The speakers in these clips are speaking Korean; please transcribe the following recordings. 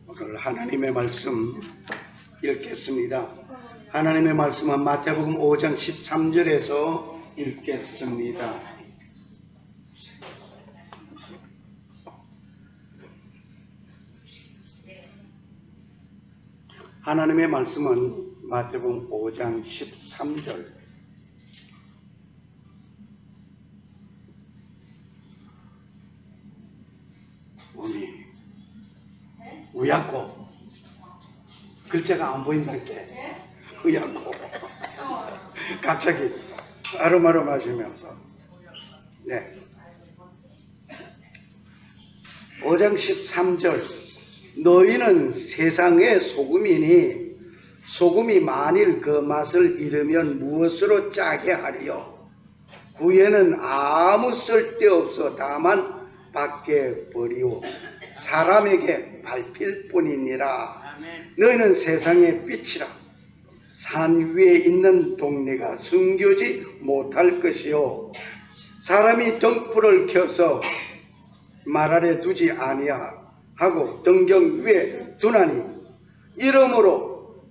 오늘 하나님의 말씀 읽겠습니다. 하나님의 말씀은 마태복음 5장 13절에서 읽겠습니다. 하나님의 말씀은 마태복음 5장 13절. 몸이 우약고 글자가 안 보인다니까. 우약고 갑자기 아름아름하시면서 5장 13절. 너희는 세상의 소금이니 소금이 만일 그 맛을 잃으면 무엇으로 짜게 하리요? 구에는 아무 쓸데없어 다만 밖에 버리오 사람에게 밟힐 뿐이니라. 너희는 세상의 빛이라. 산 위에 있는 동네가 숨기지 못할 것이요 사람이 등불을 켜서 말 아래 두지 아니하고 등경 위에 두나니 이러므로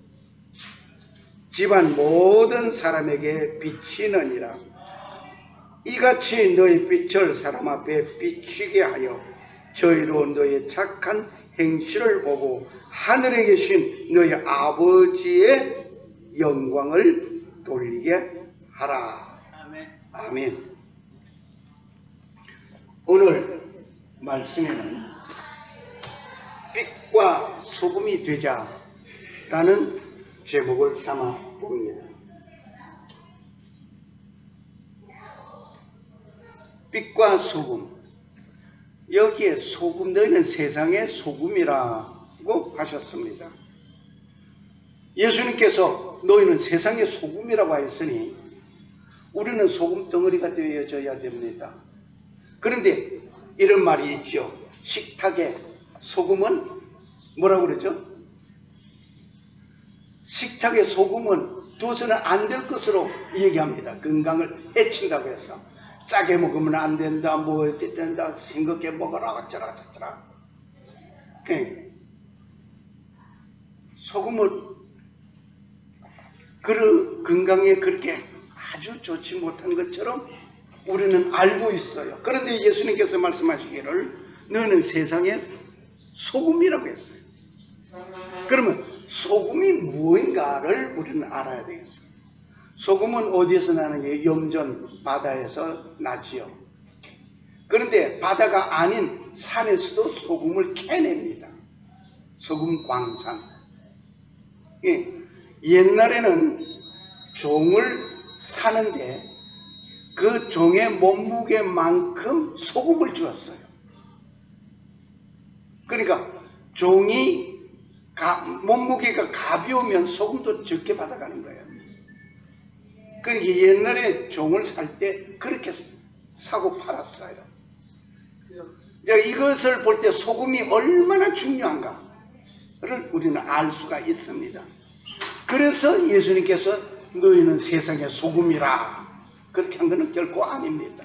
집안 모든 사람에게 비치느니라. 이같이 너희 빛을 사람 앞에 비추게 하여 저희로 너희 착한 행실을 보고 하늘에 계신 너희 아버지의 영광을 돌리게 하라. 아멘. 오늘 말씀에는 빛과 소금이 되자라는 제목을 삼아 봅니다. 빛과 소금. 여기에 소금, 너희는 세상의 소금이라고 하셨습니다. 예수님께서 너희는 세상의 소금이라고 하였으니 우리는 소금 덩어리가 되어져야 됩니다. 그런데 이런 말이 있죠. 식탁에 소금은 뭐라고 그러죠? 식탁에 소금은 두어서는 안 될 것으로 얘기합니다. 건강을 해친다고 해서. 짜게 먹으면 안 된다, 뭐 어쨌든다, 싱겁게 먹어라, 어쩌라 저쩌라. 소금은 건강에 그렇게 아주 좋지 못한 것처럼 우리는 알고 있어요. 그런데 예수님께서 말씀하시기를 너희는 세상의 소금이라고 했어요. 그러면 소금이 무엇인가를 우리는 알아야 되겠어요. 소금은 어디에서 나는 게 염전 바다에서 나지요. 그런데 바다가 아닌 산에서도 소금을 캐냅니다. 소금 광산. 옛날에는 종을 사는데 그 종의 몸무게만큼 소금을 주었어요. 그러니까 종이 몸무게가 가벼우면 소금도 적게 받아가는 거예요. 그러니까 옛날에 종을 살 때 그렇게 사고 팔았어요. 이것을 볼 때 소금이 얼마나 중요한가를 우리는 알 수가 있습니다. 그래서 예수님께서 너희는 세상의 소금이라 그렇게 한 것은 결코 아닙니다.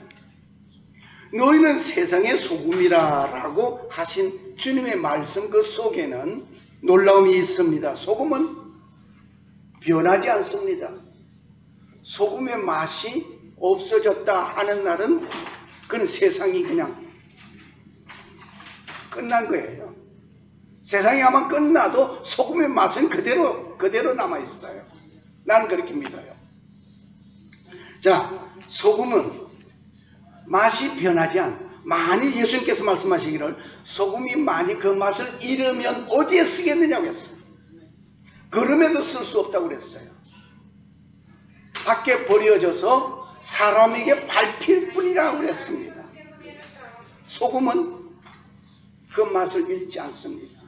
너희는 세상의 소금이라 라고 하신 주님의 말씀 그 속에는 놀라움이 있습니다. 소금은 변하지 않습니다. 소금의 맛이 없어졌다 하는 날은 그건 세상이 그냥 끝난 거예요. 세상이 아마 끝나도 소금의 맛은 그대로 남아있어요. 나는 그렇게 믿어요. 자, 소금은 맛이 변하지 만일 예수님께서 말씀하시기를 소금이 만일 그 맛을 잃으면 어디에 쓰겠느냐고 했어요. 그럼에도 쓸 수 없다고 그랬어요. 밖에 버려져서 사람에게 밟힐 뿐이라고 그랬습니다. 소금은 그 맛을 잃지 않습니다.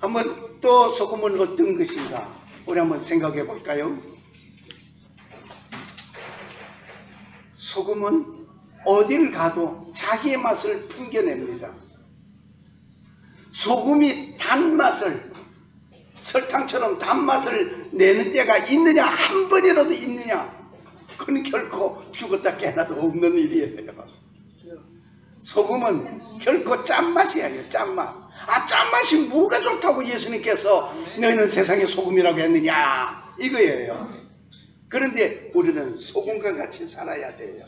한번 또 소금은 어떤 것인가 우리 한번 생각해 볼까요? 소금은 어딜 가도 자기의 맛을 풍겨냅니다. 소금이 단맛을 설탕처럼 단맛을 내는 때가 있느냐, 한 번이라도 있느냐, 그건 결코 죽었다 깨어나도 없는 일이에요. 소금은 결코 짠맛이 아니에요. 짠맛. 아, 짠맛이 뭐가 좋다고 예수님께서 너희는 세상의 소금이라고 했느냐, 이거예요. 그런데 우리는 소금과 같이 살아야 돼요.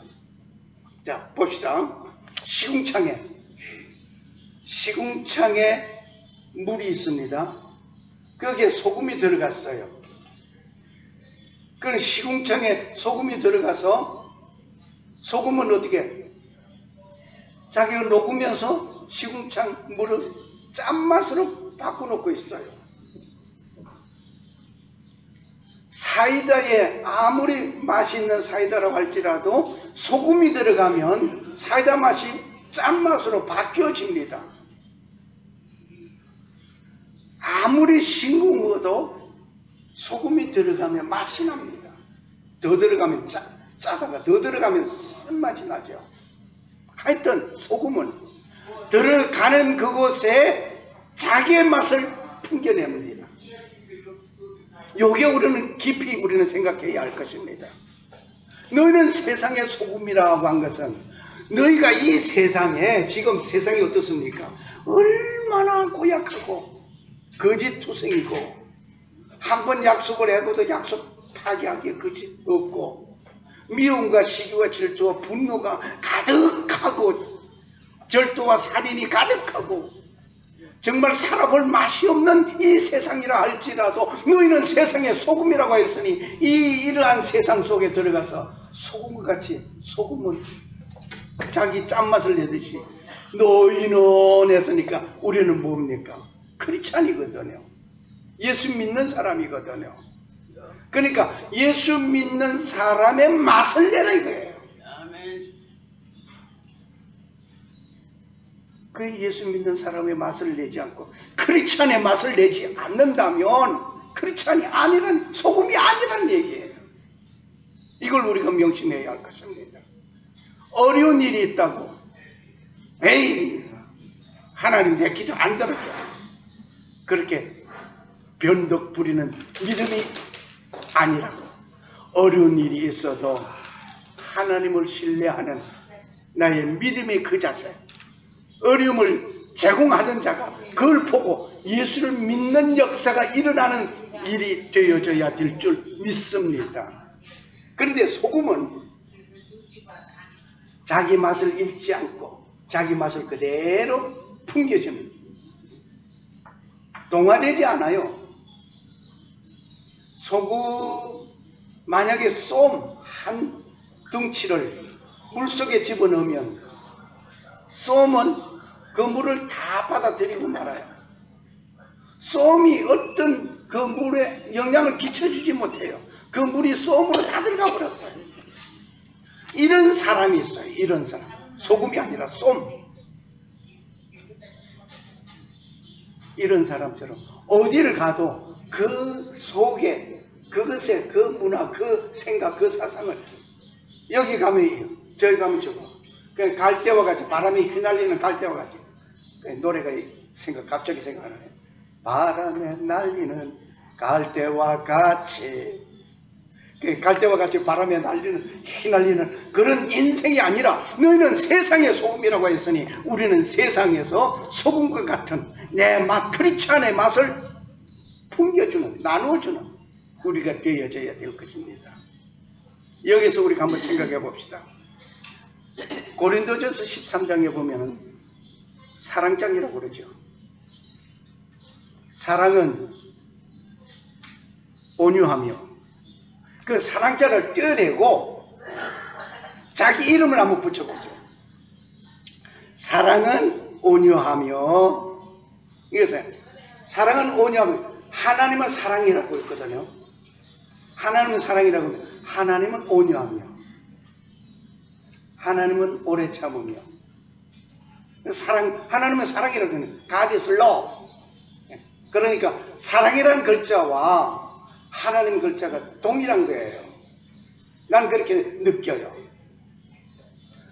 자, 봅시다. 시궁창에 물이 있습니다. 거기에 소금이 들어갔어요. 그럼 시궁창에 소금이 들어가서 소금은 어떻게 자기가 녹으면서 시궁창 물을 짠맛으로 바꿔놓고 있어요. 사이다에 아무리 맛있는 사이다라고 할지라도 소금이 들어가면 사이다 맛이 짠맛으로 바뀌어집니다. 아무리 싱거워도 소금이 들어가면 맛이 납니다. 더 들어가면 짜다가 더 들어가면 쓴맛이 나죠. 하여튼 소금은 들어가는 그곳에 자기의 맛을 풍겨냅니다. 요게 우리는 깊이 우리는 생각해야 할 것입니다. 너희는 세상의 소금이라고 한 것은 너희가 이 세상에 지금 세상이 어떻습니까? 얼마나 고약하고 거짓투성이고 한번 약속을 해도 약속 파기하기 그지 없고 미움과 시기와 질투와 분노가 가득하고 절도와 살인이 가득하고 정말 살아볼 맛이 없는 이 세상이라 할지라도 너희는 세상의 소금이라고 했으니 이러한 세상 속에 들어가서 소금과 같이 소금은 자기 짠맛을 내듯이 너희는 했으니까 우리는 뭡니까? 크리스찬이거든요. 예수 믿는 사람이거든요. 그러니까 예수 믿는 사람의 맛을 내라 이거예요. 그 예수 믿는 사람의 맛을 내지 않고 크리스찬의 맛을 내지 않는다면 크리스찬이 아니란, 소금이 아니란 얘기예요. 이걸 우리가 명심해야 할 것입니다. 어려운 일이 있다고 에이 하나님 내 기도 안 들어줘 그렇게 변덕 부리는 믿음이 아니라고, 어려운 일이 있어도 하나님을 신뢰하는 나의 믿음의 그 자세, 어려움을 제공하던 자가 그걸 보고 예수를 믿는 역사가 일어나는 일이 되어져야 될 줄 믿습니다. 그런데 소금은 자기 맛을 잃지 않고 자기 맛을 그대로 풍겨주는, 동화되지 않아요. 소금, 만약에 쏨 한 덩치를 물속에 집어넣으면 쏨은 그 물을 다 받아들이고 말아요. 쏨이 어떤 그 물에 영향을 끼쳐주지 못해요. 그 물이 쏨으로 다 들어가 버렸어요. 이런 사람이 있어요. 이런 사람. 소금이 아니라 쏨. 이런 사람처럼 어디를 가도 그 속에 그것에 그 문화, 그 생각, 그 사상을 여기 가면 저기 가면 저거 갈대와 같이, 바람이 휘날리는 갈대와 같이, 노래가 갑자기 생각나네. 바람에 날리는 갈대와 같이, 갈대와 같이 바람에 날리는 휘날리는 그런 인생이 아니라 너희는 세상의 소금이라고 했으니 우리는 세상에서 소금과 같은 내 맛, 크리스찬의 맛을 풍겨주는, 나누어주는 우리가 되어져야 될 것입니다. 여기서 우리가 한번 생각해 봅시다. 고린도전서 13장에 보면은 사랑장이라고 그러죠. 사랑은 온유하며, 그 사랑자를 떼어내고 자기 이름을 한번 붙여보세요. 사랑은 온유하며, 이것은 사랑은 온유하며, 하나님은 사랑이라고 했거든요. 하나님은 사랑이라고 하면 하나님은 온유하며, 하나님은 오래 참으며, 하나님은 사랑이라고 하면 God is love. 그러니까 사랑이라는 글자와 하나님 글자가 동일한 거예요. 난 그렇게 느껴요.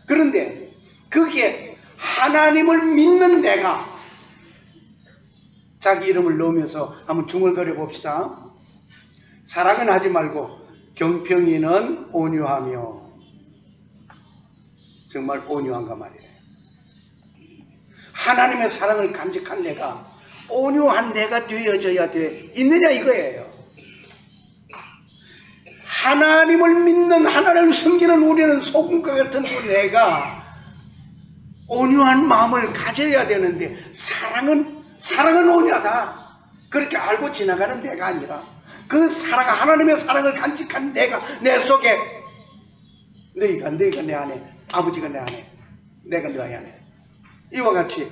그런데 그게 하나님을 믿는 내가 자기 이름을 넣으면서 한번 중얼거려 봅시다. 사랑은 하지 말고 경평이는 온유하며, 정말 온유한가 말이에요. 하나님의 사랑을 간직한 내가 온유한 내가 되어져야 돼 있느냐 이거예요. 하나님을 믿는 하나님을 섬기는 우리는 소금과 같은 내가 온유한 마음을 가져야 되는데 사랑은 온유하다 그렇게 알고 지나가는 내가 아니라 그 사랑 하나님의 사랑을 간직한 내가 내 속에 너희가 내 안에 아버지가 내 안에 내가 너희 안에 이와 같이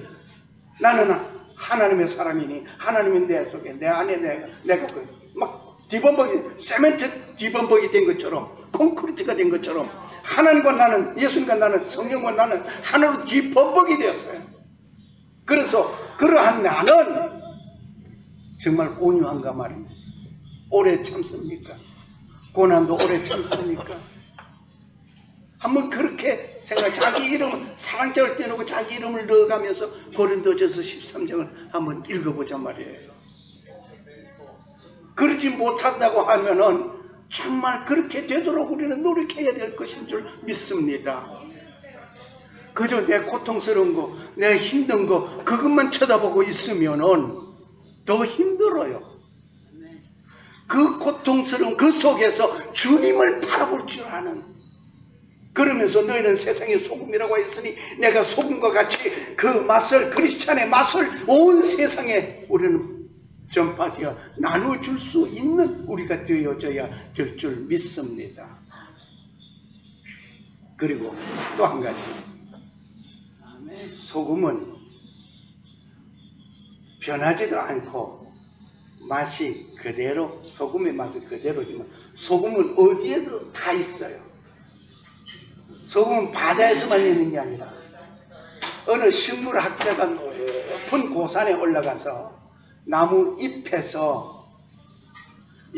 나는 하나님의 사람이니 하나님이 내 속에 내 안에 내가 막 디범벅이 세멘트 디범벅이 된 것처럼 콘크리트가 된 것처럼 하나님과 나는 예수님과 나는 성령과 나는 하나로 디범벅이 되었어요. 그래서 그러한 나는 정말 온유한가 말입니다. 오래 참습니까? 고난도 오래 참습니까? 한번 그렇게 생각, 자기 이름 사랑장을 떼놓고 자기 이름을 넣어가면서 고린도전서 13장을 한번 읽어보자 말이에요. 그러지 못한다고 하면은 정말 그렇게 되도록 우리는 노력해야 될 것인 줄 믿습니다. 그저 내 고통스러운 거, 내 힘든 거 그것만 쳐다보고 있으면은 더 힘들어요. 그 고통스러운 그 속에서 주님을 바라볼 줄 아는 그러면서 너희는 세상의 소금이라고 했으니 내가 소금과 같이 그 맛을 크리스찬의 맛을 온 세상에 우리는 전파되어 나눠줄 수 있는 우리가 되어져야 될 줄 믿습니다. 그리고 또 한 가지 소금은 변하지도 않고 맛이 그대로 소금의 맛은 그대로지만 소금은 어디에도 다 있어요. 소금은 바다에서만 있는 게 아니라 어느 식물학자가 높은 고산에 올라가서 나무 잎에서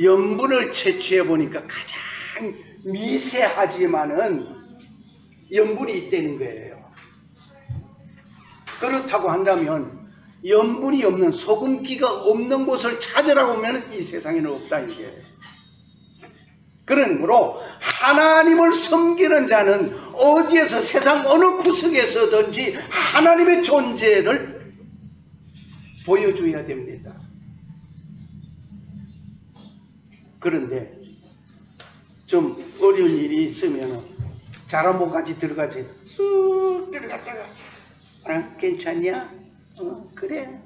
염분을 채취해 보니까 가장 미세하지만은 염분이 있다는 거예요. 그렇다고 한다면 염분이 없는 소금기가 없는 곳을 찾으라고 하면 이 세상에는 없다 이게. 그러므로 하나님을 섬기는 자는 어디에서 세상 어느 구석에서든지 하나님의 존재를 보여줘야 됩니다. 그런데 좀 어려운 일이 있으면 자라목까지 들어가지 쑥 들어갔다가 괜찮냐? 그래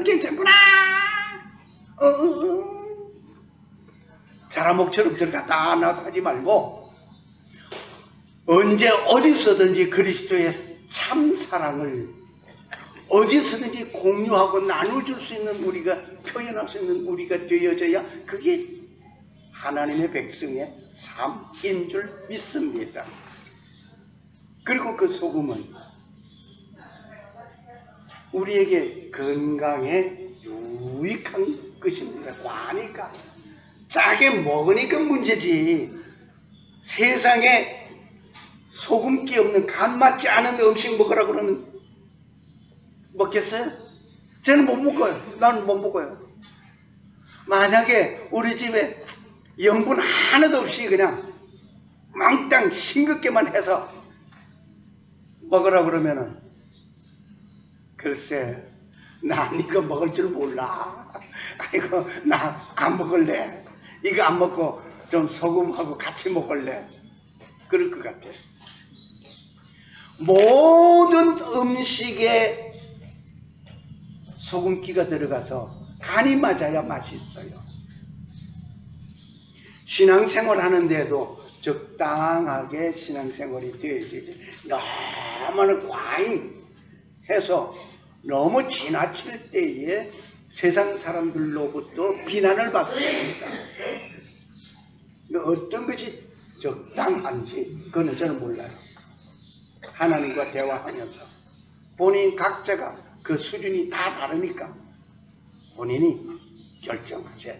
괜찮구나 자라목처럼 들어갔다 나도 하지 말고 언제 어디서든지 그리스도의 참 사랑을 어디서든지 공유하고 나눠줄 수 있는 우리가 표현할 수 있는 우리가 되어져야 그게 하나님의 백성의 삶인 줄 믿습니다. 그리고 그 소금은 우리에게 건강에 유익한 것입니다. 과니까 짜게 먹으니까 문제지 세상에 소금기 없는 간 맞지 않은 음식 먹으라 그러면 먹겠어요? 저는 못 먹어요. 나는 못 먹어요. 만약에 우리 집에 염분 하나도 없이 그냥 몽땅 싱겁게만 해서 먹으라 그러면은 글쎄 난 이거 먹을 줄 몰라. 아이고 나 안 먹을래. 이거 안 먹고 좀 소금하고 같이 먹을래. 그럴 것 같아. 모든 음식에 소금기가 들어가서 간이 맞아야 맛있어요. 신앙생활 하는데도 적당하게 신앙생활이 되어야지. 너무 과잉해서 너무 지나칠 때에 세상 사람들로부터 비난을 받습니다. 어떤 것이 적당한지 그거는 저는 몰라요. 하나님과 대화하면서 본인 각자가 그 수준이 다 다르니까 본인이 결정하세요.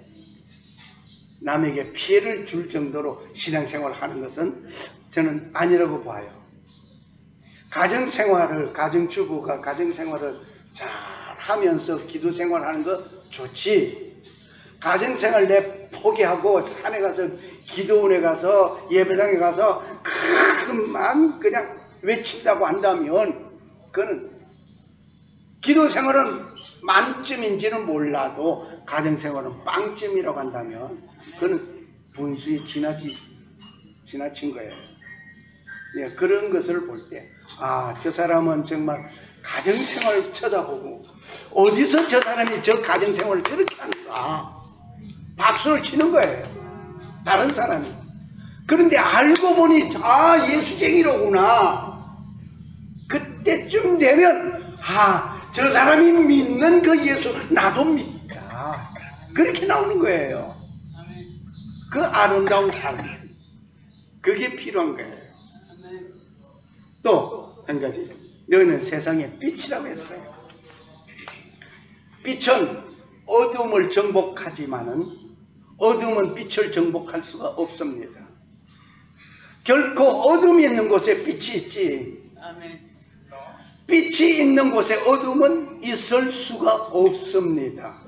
남에게 피해를 줄 정도로 신앙생활을 하는 것은 저는 아니라고 봐요. 가정생활을 가정주부가 가정생활을 잘 하면서 기도생활하는 거 좋지. 가정생활 내 포기하고 산에 가서 기도원에 가서 예배당에 가서 그것만 그냥 외친다고 한다면 그거는 기도 생활은 만점인지는 몰라도 가정생활은 빵점이라고 한다면 그건 분수에 지나친 거예요. 예, 그런 것을 볼 때, 아, 저 사람은 정말 가정생활을 쳐다보고 어디서 저 사람이 저 가정생활을 저렇게 하는가 박수를 치는 거예요. 다른 사람이. 그런데 알고 보니 아, 예수쟁이로구나. 그때쯤 되면 아, 저 사람이 믿는 그 예수 나도 믿자. 그렇게 나오는 거예요. 그 아름다운 삶. 그게 필요한 거예요. 또 한 가지, 너희는 세상의 빛이라고 했어요. 빛은 어둠을 정복하지만은 어둠은 빛을 정복할 수가 없습니다. 결코 어둠이 있는 곳에 빛이 있지, 빛이 있는 곳에 어둠은 있을 수가 없습니다.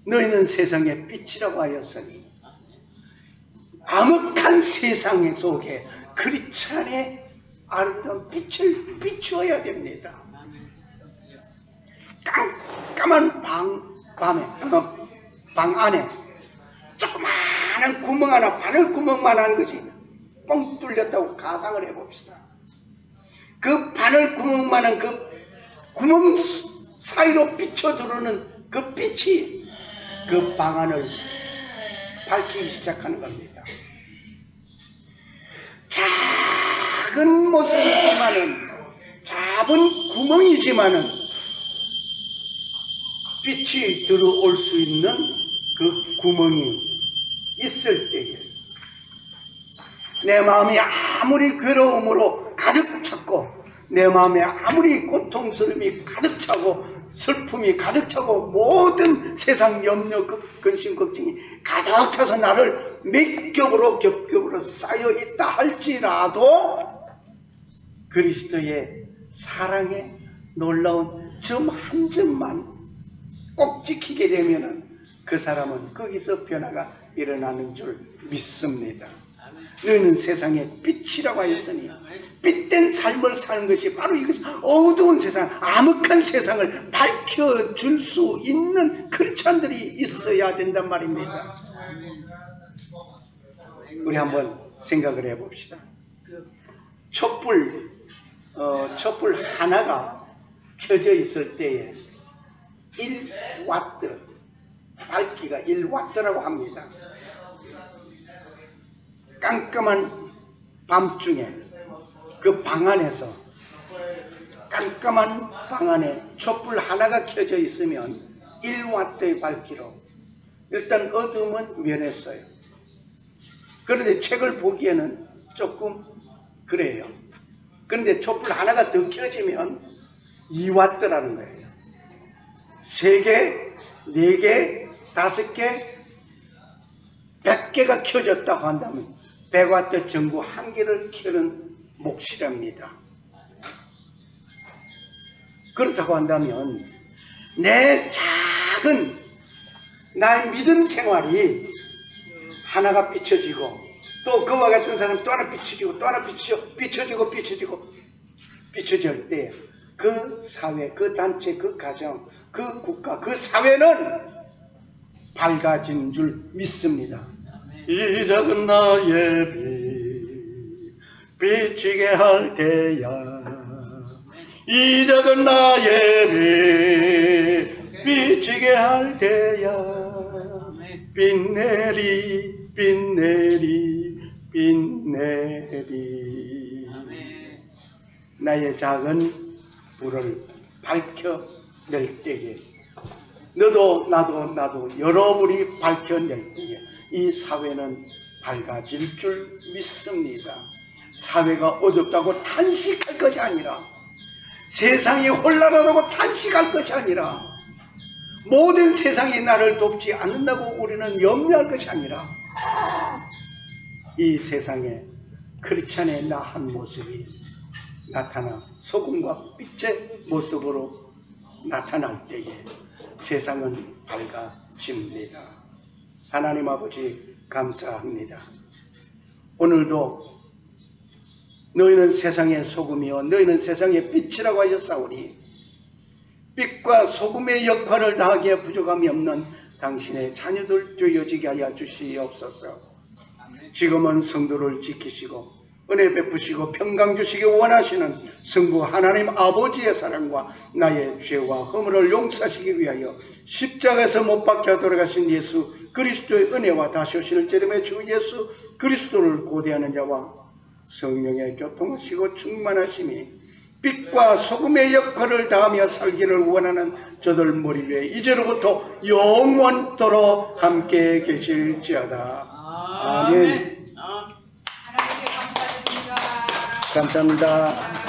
너희는 세상의 빛이라고 하였으니 암흑한 세상 속에 크리스찬의 아름다운 빛을 비추어야 됩니다. 깜깜한 방 안에 조그마한 구멍 하나, 바늘구멍만 한 것이 뻥 뚫렸다고 가상을 해봅시다. 그 바늘구멍만한 그 구멍 사이로 비춰들어오는 그 빛이 그 방 안을 밝히기 시작하는 겁니다. 작은 모습이지만은, 작은 구멍이지만은 빛이 들어올 수 있는 그 구멍이 있을 때에 내 마음이 아무리 괴로움으로 가득 찼고 내 마음에 아무리 고통스러움이 가득 차고 슬픔이 가득 차고 모든 세상 염려, 근심, 걱정이 가득 차서 나를 몇 겹으로 쌓여 있다 할지라도 그리스도의 사랑의 놀라운 점 한 점만 꼭 지키게 되면 그 사람은 거기서 변화가 일어나는 줄 믿습니다. 너희는 세상의 빛이라고 하였으니 빛된 삶을 사는 것이 바로 이것이 어두운 세상, 암흑한 세상을 밝혀줄 수 있는 크리스찬들이 있어야 된단 말입니다. 우리 한번 생각을 해봅시다. 촛불 하나가 켜져 있을 때에 1와트, 밝기가 1와트라고 합니다. 깜깜한 밤중에 그 방 안에서 깜깜한 방 안에 촛불 하나가 켜져 있으면 1와트의 밝기로 일단 어둠은 면했어요. 그런데 책을 보기에는 조금 그래요. 그런데 촛불 하나가 더 켜지면 2와트라는 거예요. 3개, 4개, 5개, 100개가 켜졌다고 한다면 100와트 전구 1개를 켜는 몫이랍니다. 그렇다고 한다면 내 작은 나의 믿음 생활이 하나가 비춰지고 또 그와 같은 사람 또 하나 비춰지고 또 하나 비춰질 때 그 사회, 그 단체, 그 가정, 그 국가, 그 사회는 밝아진 줄 믿습니다. 이 작은 나의 빛 비치게 할 때야, 이 작은 나의 빛 비치게 할 때야, 빛내리 빛내리 빛내리. 나의 작은 불을 밝혀낼 때에 너도 나도 여러분이 밝혀낼 때에 이 사회는 밝아질 줄 믿습니다. 사회가 어둡다고 탄식할 것이 아니라, 세상이 혼란하다고 탄식할 것이 아니라, 모든 세상이 나를 돕지 않는다고 우리는 염려할 것이 아니라, 이 세상에 크리스찬의 나 한 모습이 나타나 소금과 빛의 모습으로 나타날 때에 세상은 밝아집니다. 하나님 아버지 감사합니다. 오늘도 너희는 세상의 소금이요 너희는 세상의 빛이라고 하셨사오니 빛과 소금의 역할을 다하기에 부족함이 없는 당신의 자녀들 되어지게 하여 주시옵소서. 지금은 성도를 지키시고 은혜 베푸시고 평강 주시기 원하시는 성부 하나님 아버지의 사랑과 나의 죄와 허물을 용서하시기 위하여 십자가에서 못 박혀 돌아가신 예수 그리스도의 은혜와 다시 오실 제름의 주 예수 그리스도를 고대하는 자와 성령의 교통하시고 충만하심이 빛과 소금의 역할을 다하며 살기를 원하는 저들 머리 위에 이제로부터 영원토록 함께 계실지어다. 아멘. 하나님께 감사드립니다. 감사합니다.